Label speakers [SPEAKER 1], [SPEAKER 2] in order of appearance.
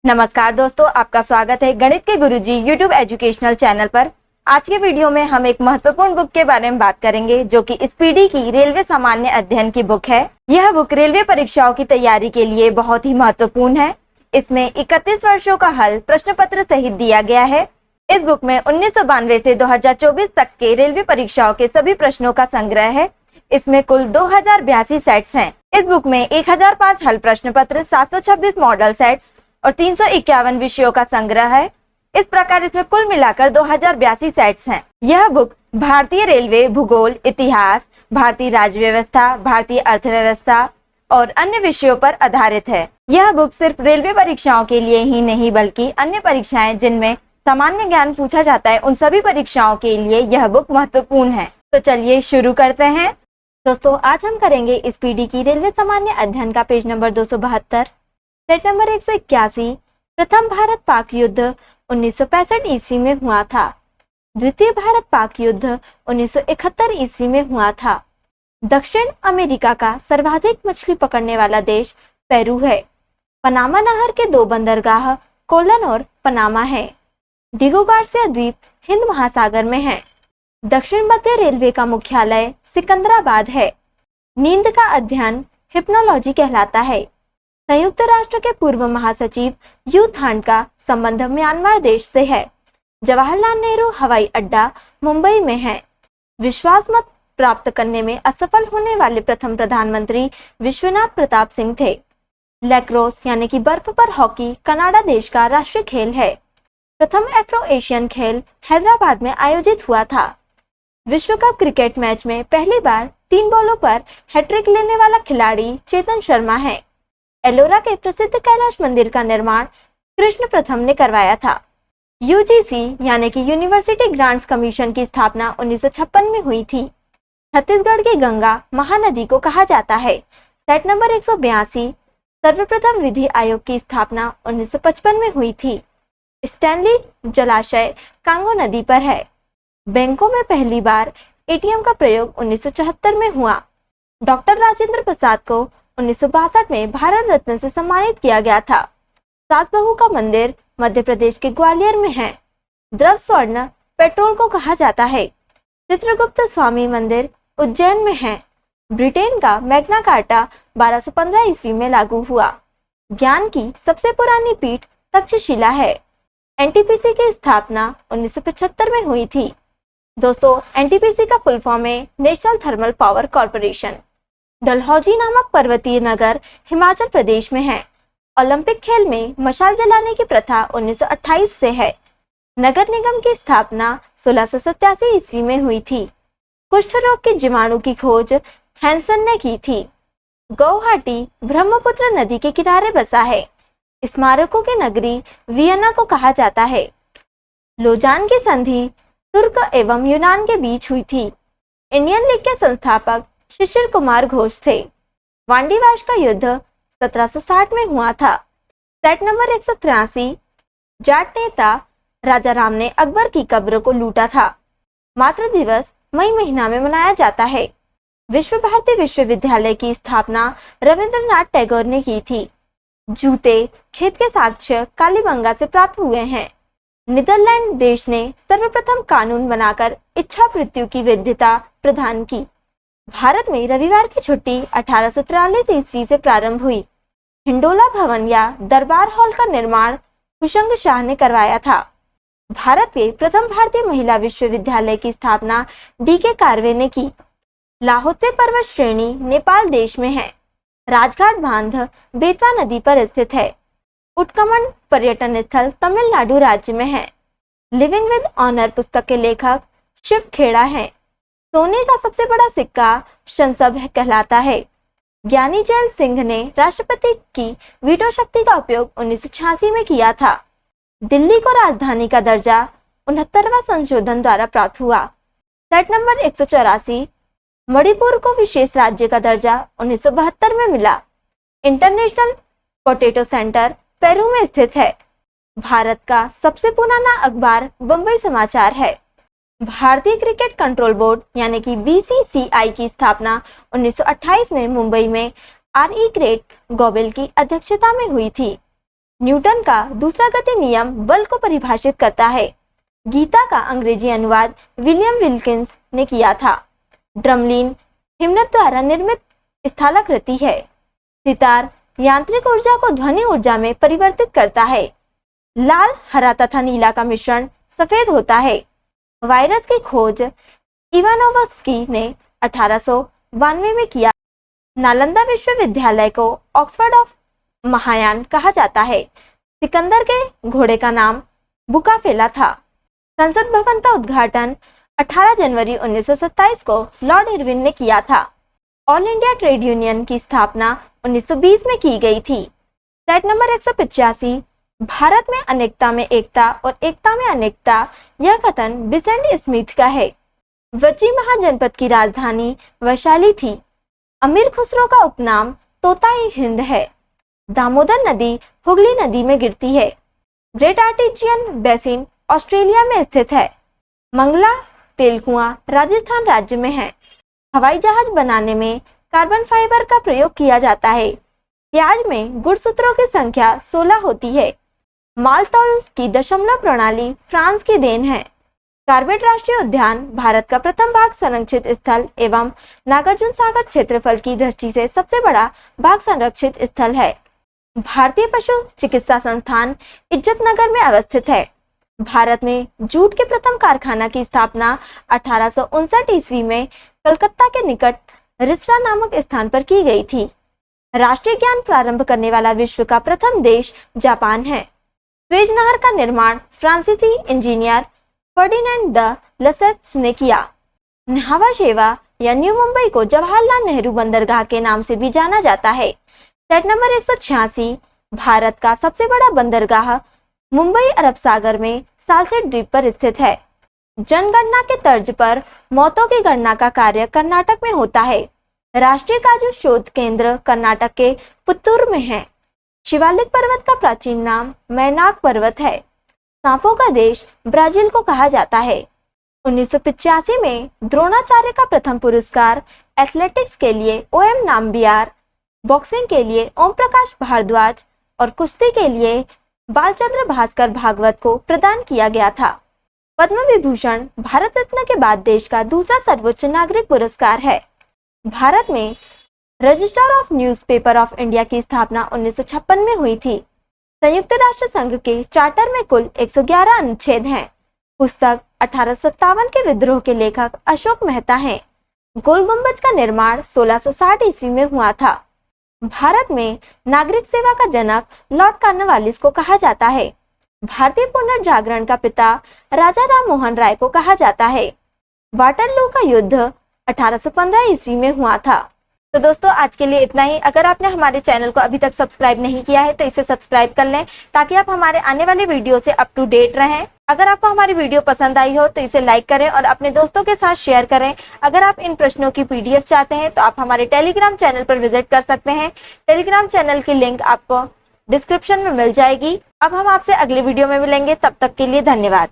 [SPEAKER 1] नमस्कार दोस्तों, आपका स्वागत है गणित के गुरुजी यूट्यूब एजुकेशनल चैनल पर। आज के वीडियो में हम एक महत्वपूर्ण बुक के बारे में बात करेंगे जो कि स्पीडी की रेलवे सामान्य अध्ययन की बुक है। यह बुक रेलवे परीक्षाओं की तैयारी के लिए बहुत ही महत्वपूर्ण है। इसमें 31 वर्षों का हल प्रश्न पत्र सहित दिया गया है। इस बुक में 1992 से 2024 तक के रेलवे परीक्षाओं के सभी प्रश्नों का संग्रह है। इसमें कुल 2082 सेट्स हैं। इस बुक में 1005 हल प्रश्न पत्र, 726 मॉडल सेट्स और 351 विषयों का संग्रह है। इस प्रकार इसमें कुल मिलाकर 2082 सेट्स हैं। यह बुक भारतीय रेलवे, भूगोल, इतिहास, भारतीय राज्य व्यवस्था, भारतीय अर्थव्यवस्था और अन्य विषयों पर आधारित है। यह बुक सिर्फ रेलवे परीक्षाओं के लिए ही नहीं बल्कि अन्य परीक्षाएं जिनमें सामान्य ज्ञान पूछा जाता है उन सभी परीक्षाओं के लिए यह बुक महत्वपूर्ण है। तो चलिए शुरू करते हैं। दोस्तों, आज हम करेंगे स्पीडी की रेलवे सामान्य अध्ययन का पेज नंबर 272। Set number 181। प्रथम भारत पाक युद्ध 1965 ईस्वी में हुआ था। द्वितीय भारत पाक युद्ध 1971 ईस्वी में हुआ था। दक्षिण अमेरिका का सर्वाधिक मछली पकड़ने वाला देश पेरू है। पनामा नहर के दो बंदरगाह कोलन और पनामा है। डिगो गार्सिया द्वीप हिंद महासागर में है। दक्षिण मध्य रेलवे का मुख्यालय सिकंदराबाद है। नींद का अध्ययन हिप्नोलॉजी कहलाता है। संयुक्त राष्ट्र के पूर्व महासचिव यू थांड का संबंध म्यांमार देश से है। जवाहरलाल नेहरू हवाई अड्डा मुंबई में है। विश्वास मत प्राप्त करने में असफल होने वाले प्रथम प्रधानमंत्री विश्वनाथ प्रताप सिंह थे। लैक्रोस यानी कि बर्फ पर हॉकी कनाडा देश का राष्ट्रीय खेल है। प्रथम एफ्रो एशियन खेल हैदराबाद में आयोजित हुआ था। विश्व कप क्रिकेट मैच में पहली बार 3 बॉलों पर हैट्रिक लेने वाला खिलाड़ी चेतन शर्मा है। एलोरा के प्रसिद्ध कैलाश मंदिर का निर्माण कृष्ण प्रथम ने करवाया था। यूजीसी यानी कि यूनिवर्सिटी ग्रांट्स कमीशन की स्थापना 1956 में हुई थी। छत्तीसगढ़ की गंगा महानदी को कहा जाता है। Set number 182। सर्वप्रथम विधि आयोग की स्थापना 1955 में हुई थी। स्टैनली जलाशय कांगो नदी पर है। बैंकों में पहली बार एटीएम का प्रयोग 1974 में हुआ। डॉक्टर राजेंद्र प्रसाद को 1962 में भारत रत्न से सम्मानित किया गया था। सास बहू का मंदिर मध्य प्रदेश के ग्वालियर में है। द्रव स्वर्ण पेट्रोल को कहा जाता है। चित्रगुप्त स्वामी मंदिर उज्जैन में है। ब्रिटेन का मैग्ना कार्टा 1215 ईस्वी में लागू हुआ। ज्ञान की सबसे पुरानी पीठ तक्षशिला है। एनटीपीसी की स्थापना 1975 में हुई थी। दोस्तों, एनटीपीसी का फुल फॉर्म है national thermal power corporation. Dalhousie नामक पर्वतीय नगर हिमाचल प्रदेश में है। ओलंपिक खेल में मशाल जलाने की प्रथा 1928 से है। नगर निगम की स्थापना 1687 ईस्वी में हुई थी। कुष्ठ रोग के जीवाणु की खोज हैंसन ने की थी। गुवाहाटी ब्रह्मपुत्र नदी के किनारे बसा है। स्मारकों की नगरी वियना को कहा जाता है। लोजान की संधि तुर्क एवं यूनान के बीच हुई थी। इंडियन लीग के संस्थापक शिशिर कुमार घोष थे। वांडीवाश का युद्ध 1760 में हुआ था। Set number 183। जाट नेता राजा राम ने अकबर की कब्र को लूटा था। मातृ दिवस मई महीना में मनाया जाता है। विश्व भारती विश्वविद्यालय की स्थापना रविंद्रनाथ टैगोर ने की थी। जूते खेत के साक्ष्य कालीबंगा से प्राप्त हुए हैं। नीदरलैंड देश ने सर्वप्रथम कानून बनाकर इच्छा मृत्यु की वैधता प्रदान की। भारत में रविवार की छुट्टी 1843 ईस्वी से प्रारंभ हुई। हिंडोला भवन या दरबार हॉल का निर्माण हुशंग शाह ने करवाया था। भारत के प्रथम भारतीय महिला विश्वविद्यालय की स्थापना डीके कार्वे ने की। लाहोसे पर्वत श्रेणी नेपाल देश में है। राजघाट बांध बेतवा नदी पर स्थित है। उटकमंड पर्यटन स्थल तमिलनाडु राज्य में है। लिविंग विद ऑनर पुस्तक के लेखक शिव खेड़ा हैं। सोने का सबसे बड़ा सिक्का शंसब कहलाता है। ज्ञानी जैल सिंह ने राष्ट्रपति की वीटो शक्ति का उपयोग 1986 में किया था। दिल्ली को राजधानी का दर्जा 69वां संशोधन द्वारा प्राप्त हुआ। Set number 184। मणिपुर को विशेष राज्य का दर्जा 1972 में मिला। इंटरनेशनल पोटैटो सेंटर पेरू में स्थित है। भारत का सबसे पुराना अखबार बंबई समाचार है। भारतीय क्रिकेट कंट्रोल बोर्ड यानी कि बीसीसीआई की स्थापना 1928 में मुंबई में आर.ई. ग्रेट गोबेल की अध्यक्षता में हुई थी। न्यूटन का दूसरा गति नियम बल को परिभाषित करता है। गीता का अंग्रेजी अनुवाद विलियम विल्किंस ने किया था। ड्रमलिन हिमनद द्वारा निर्मित स्थलाकृति है। सितार यांत्रिक ऊर्जा को ध्वनि ऊर्जा में परिवर्तित करता है। लाल, हरा तथा नीला का मिश्रण सफेद होता है। वायरस की खोज इवानोव्स्की ने 1892 में किया। नालंदा विश्वविद्यालय को ऑक्सफोर्ड ऑफ महायान कहा जाता है। सिकंदर के घोड़े का नाम बुकाफेला था। संसद भवन का उद्घाटन 18 जनवरी 1927 को लॉर्ड इरविन ने किया था। ऑल इंडिया ट्रेड यूनियन की स्थापना 1920 में की गई थी। सेट नंबर 185, भारत में अनेकता में एकता और एकता में अनेकता, यह कथन बिसेंट स्मिथ का है। वज्जी महाजनपद की राजधानी वैशाली थी। अमीर खुसरो का उपनाम तोता-ए हिंद है। दामोदर नदी हुगली नदी में गिरती है। ग्रेट आर्टेजियन बेसिन ऑस्ट्रेलिया में स्थित है। मंगला तेल कुआं राजस्थान राज्य में है। हवाई जहाज बनाने में कार्बन फाइबर का प्रयोग किया जाता है। प्याज में गुणसूत्रों की संख्या 16 होती है। मालतोल की दशमलव प्रणाली फ्रांस की देन है। कार्बेट राष्ट्रीय उद्यान भारत का प्रथम भाग संरक्षित स्थल एवं नागार्जुन सागर क्षेत्रफल की दृष्टि से सबसे बड़ा भाग संरक्षित स्थल है। भारतीय पशु चिकित्सा संस्थान इज्जतनगर में अवस्थित है। भारत में जूट के प्रथम कारखाना की स्थापना 1859 ईस्वी में कलकत्ता के निकट रिसरा नामक स्थान पर की गई थी। राष्ट्रीय ज्ञान प्रारंभ करने वाला विश्व का प्रथम देश जापान है। स्वेज नहर का निर्माण फ्रांसीसी इंजीनियर फर्डिनेंड द लसेल्स ने किया। न्हावा शेवा या न्यू मुंबई को जवाहरलाल नेहरू बंदरगाह के नाम से भी जाना जाता है। सेट नंबर 186, भारत का सबसे बड़ा बंदरगाह मुंबई अरब सागर में सालसेट द्वीप पर स्थित है। जनगणना के तर्ज पर मौतों की गणना का कार्य कर्नाटक में होता है। राष्ट्रीय काजू शोध केंद्र कर्नाटक के पुत्तूर में है। शिवालिक पर्वत का प्राचीन नाम मैनाक पर्वत है। सांपों का देश ब्राजील को कहा जाता है। 1985 में द्रोणाचार्य का प्रथम पुरस्कार एथलेटिक्स के लिए ओएम नाम्बियार, बॉक्सिंग के लिए ओम प्रकाश भारद्वाज और कुश्ती के लिए बालचंद्र भास्कर भागवत को प्रदान किया गया था। पद्म विभूषण भारत रत्न के बाद देश का दूसरा सर्वोच्च नागरिक पुरस्कार है। भारत में registrar of newspaper of India की स्थापना 1956 में हुई थी। संयुक्त राष्ट्र संघ के चार्टर में कुल 111 अनुच्छेद हैं। पुस्तक 1857 के विद्रोह के लेखक अशोक मेहता हैं। गोल गुंबज का निर्माण 1660 ईस्वी में हुआ था। भारत में नागरिक सेवा का जनक लॉर्ड कॉर्नवालिस को कहा जाता है। भारतीय पुनर्जागरण का पिता राजा राम मोहन राय को कहा जाता है। वाटरलू का युद्ध 1815 ईस्वी में हुआ था। तो दोस्तों आज के लिए इतना ही। अगर आपने हमारे चैनल को अभी तक सब्सक्राइब नहीं किया है तो इसे सब्सक्राइब कर लें ताकि आप हमारे आने वाले वीडियो से अप टू डेट रहें। अगर आपको हमारी वीडियो पसंद आई हो तो इसे लाइक करें और अपने दोस्तों के साथ शेयर करें। अगर आप इन प्रश्नों की PDF चाहते हैं तो आप हमारे टेलीग्राम चैनल पर विजिट कर सकते हैं। टेलीग्राम चैनल की लिंक आपको डिस्क्रिप्शन में मिल जाएगी। अब हम आपसे अगले वीडियो में मिलेंगे, तब तक के लिए धन्यवाद।